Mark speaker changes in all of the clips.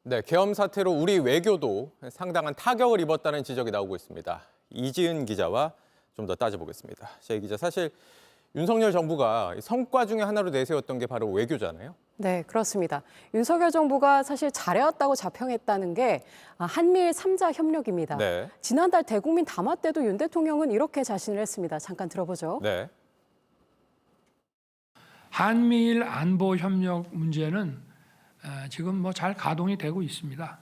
Speaker 1: 네, 계엄 사태로 우리 외교도 상당한 타격을 입었다는 지적이 나오고 있습니다. 이지은 기자와 좀 더 따져보겠습니다. 제 기자, 사실 윤석열 정부가 성과 중에 하나로 내세웠던 게 바로 외교잖아요.
Speaker 2: 네, 그렇습니다. 윤석열 정부가 사실 잘해왔다고 자평했다는 게 한미일 3자 협력입니다.
Speaker 1: 네.
Speaker 2: 지난달 대국민 담화 때도 윤 대통령은 이렇게 자신을 했습니다. 잠깐 들어보죠.
Speaker 1: 네.
Speaker 3: 한미일 안보 협력 문제는 지금 뭐 잘 가동이 되고 있습니다.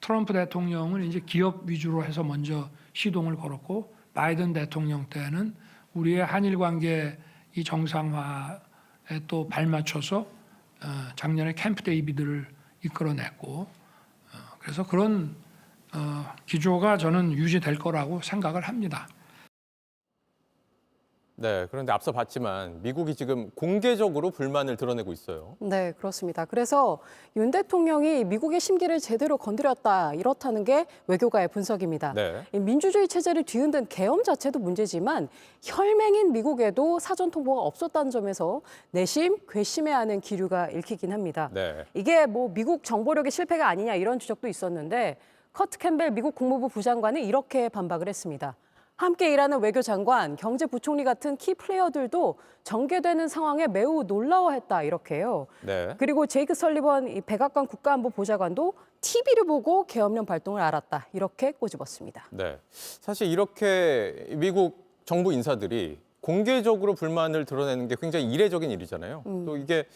Speaker 3: 트럼프 대통령은 이제 기업 위주로 해서 먼저 시동을 걸었고, 바이든 대통령 때는 우리의 한일 관계 이 정상화에 또 발맞춰서 작년에 캠프 데이비드를 이끌어냈고, 그래서 그런 기조가 저는 유지될 거라고 생각을 합니다.
Speaker 1: 네, 그런데 앞서 봤지만 미국이 지금 공개적으로 불만을 드러내고 있어요.
Speaker 2: 네, 그렇습니다. 그래서 윤 대통령이 미국의 심기를 제대로 건드렸다, 이렇다는 게 외교가의 분석입니다.
Speaker 1: 네.
Speaker 2: 이 민주주의 체제를 뒤흔든 계엄 자체도 문제지만 혈맹인 미국에도 사전 통보가 없었다는 점에서 내심, 괘씸해야 하는 기류가 읽히긴 합니다.
Speaker 1: 네.
Speaker 2: 이게 뭐 미국 정보력의 실패가 아니냐 이런 지적도 있었는데 커트 캠벨 미국 국무부 부장관은 이렇게 반박을 했습니다. 함께 일하는 외교장관, 경제부총리 같은 키 플레이어들도 전개되는 상황에 매우 놀라워했다 이렇게 해요.
Speaker 1: 네.
Speaker 2: 그리고 제이크 설리번 이 백악관 국가안보보좌관도 TV를 보고 계엄령 발동을 알았다 이렇게 꼬집었습니다.
Speaker 1: 네. 사실 이렇게 미국 정부 인사들이 공개적으로 불만을 드러내는 게 굉장히 이례적인 일이잖아요. 또 이게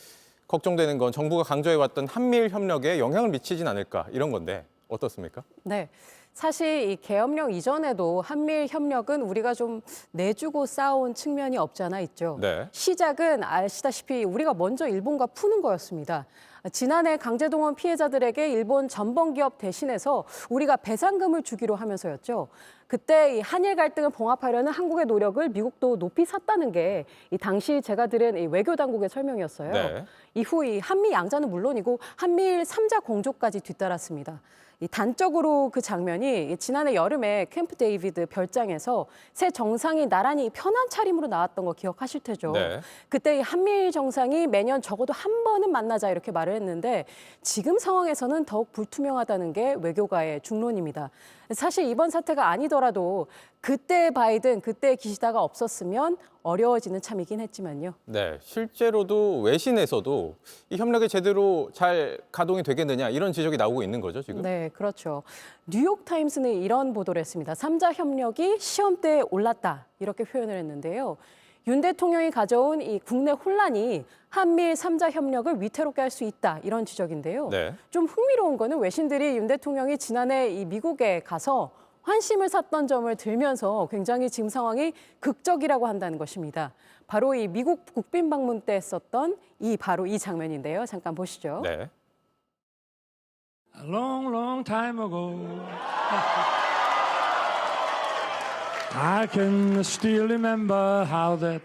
Speaker 1: 걱정되는 건 정부가 강조해왔던 한미일 협력에 영향을 미치진 않을까 이런 건데 어떻습니까?
Speaker 2: 네. 사실 이 계엄령 이전에도 한미일 협력은 우리가 좀 내주고 싸운 측면이 없지 않아 있죠.
Speaker 1: 네.
Speaker 2: 시작은 아시다시피 우리가 먼저 일본과 푸는 거였습니다. 지난해 강제동원 피해자들에게 일본 전범기업 대신해서 우리가 배상금을 주기로 하면서였죠. 그때 이 한일 갈등을 봉합하려는 한국의 노력을 미국도 높이 샀다는 게 이 당시 제가 들은 이 외교 당국의 설명이었어요.
Speaker 1: 네.
Speaker 2: 이후 이 한미 양자는 물론이고 한미일 3자 공조까지 뒤따랐습니다. 이 단적으로 그 장면이 지난해 여름에 캠프 데이비드 별장에서 새 정상이 나란히 편한 차림으로 나왔던 거 기억하실 테죠.
Speaker 1: 네.
Speaker 2: 그때 이 한미일 정상이 매년 적어도 한 번은 만나자 이렇게 말을 했는데 지금 상황에서는 더욱 불투명하다는 게 외교가의 중론입니다. 사실 이번 사태가 아니더라도 그때 바이든, 그때 기시다가 없었으면 어려워지는 참이긴 했지만요.
Speaker 1: 네, 실제로도 외신에서도 이 협력이 제대로 잘 가동이 되겠느냐 이런 지적이 나오고 있는 거죠, 지금?
Speaker 2: 네, 그렇죠. 뉴욕타임스는 이런 보도를 했습니다. 3자 협력이 시험대에 올랐다 이렇게 표현을 했는데요. 윤 대통령이 가져온 이 국내 혼란이 한미일 3자 협력을 위태롭게 할 수 있다 이런 지적인데요.
Speaker 1: 네.
Speaker 2: 좀 흥미로운 거는 외신들이 윤 대통령이 지난해 이 미국에 가서 환심을 샀던 점을 들면서 굉장히 지금 상황이 극적이라고 한다는 것입니다. 바로 이 미국 국빈 방문 때 썼던 바로 이 장면인데요. 잠깐 보시죠.
Speaker 1: 네.
Speaker 3: A long, long time ago, I can still remember how that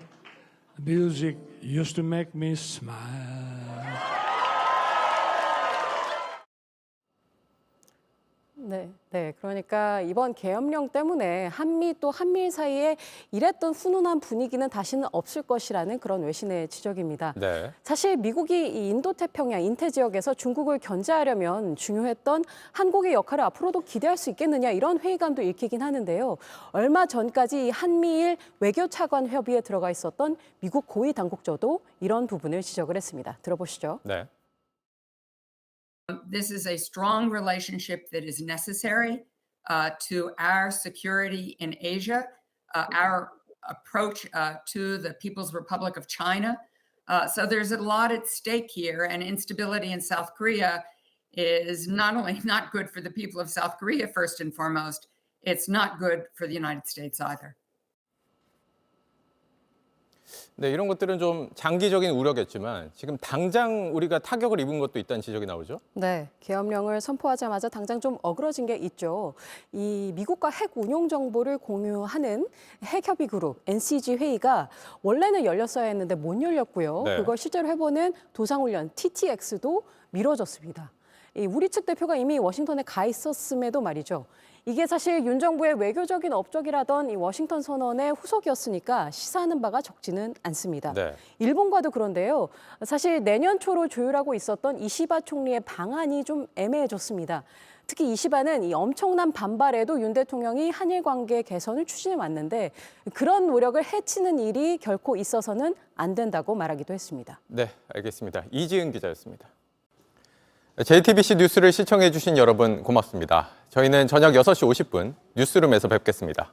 Speaker 3: music used to make me smile.
Speaker 2: 네. 그러니까 이번 계엄령 때문에 한미 또 한미일 사이에 이랬던 훈훈한 분위기는 다시는 없을 것이라는 그런 외신의 지적입니다.
Speaker 1: 네.
Speaker 2: 사실 미국이 이 인도태평양, 인태 지역에서 중국을 견제하려면 중요했던 한국의 역할을 앞으로도 기대할 수 있겠느냐 이런 회의감도 읽히긴 하는데요. 얼마 전까지 이 한미일 외교차관 협의에 들어가 있었던 미국 고위 당국자도 이런 부분을 지적을 했습니다. 들어보시죠.
Speaker 1: 네.
Speaker 4: This is a strong relationship that is necessary to our security in Asia, our approach to the People's Republic of China. So there's a lot at stake here, and instability in South Korea is not only not good for the people of South Korea, first and foremost, it's not good for the United States either.
Speaker 1: 네, 이런 것들은 좀 장기적인 우려겠지만 지금 당장 우리가 타격을 입은 것도 있다는 지적이 나오죠.
Speaker 2: 네, 계엄령을 선포하자마자 당장 좀 어그러진 게 있죠. 이 미국과 핵 운용 정보를 공유하는 핵협의 그룹 NCG 회의가 원래는 열렸어야 했는데 못 열렸고요.
Speaker 1: 네.
Speaker 2: 그걸 실제로 해보는 도상훈련 TTX도 미뤄졌습니다. 우리 측 대표가 이미 워싱턴에 가 있었음에도 말이죠. 이게 사실 윤 정부의 외교적인 업적이라던 이 워싱턴 선언의 후속이었으니까 시사하는 바가 적지는 않습니다.
Speaker 1: 네.
Speaker 2: 일본과도 그런데요. 사실 내년 초로 조율하고 있었던 이시바 총리의 방안이 좀 애매해졌습니다. 특히 이시바는 이 엄청난 반발에도 윤 대통령이 한일 관계 개선을 추진해 왔는데 그런 노력을 해치는 일이 결코 있어서는 안 된다고 말하기도 했습니다.
Speaker 1: 네, 알겠습니다. 이지은 기자였습니다. JTBC 뉴스를 시청해 주신 여러분 고맙습니다. 저희는 저녁 6시 50분 뉴스룸에서 뵙겠습니다.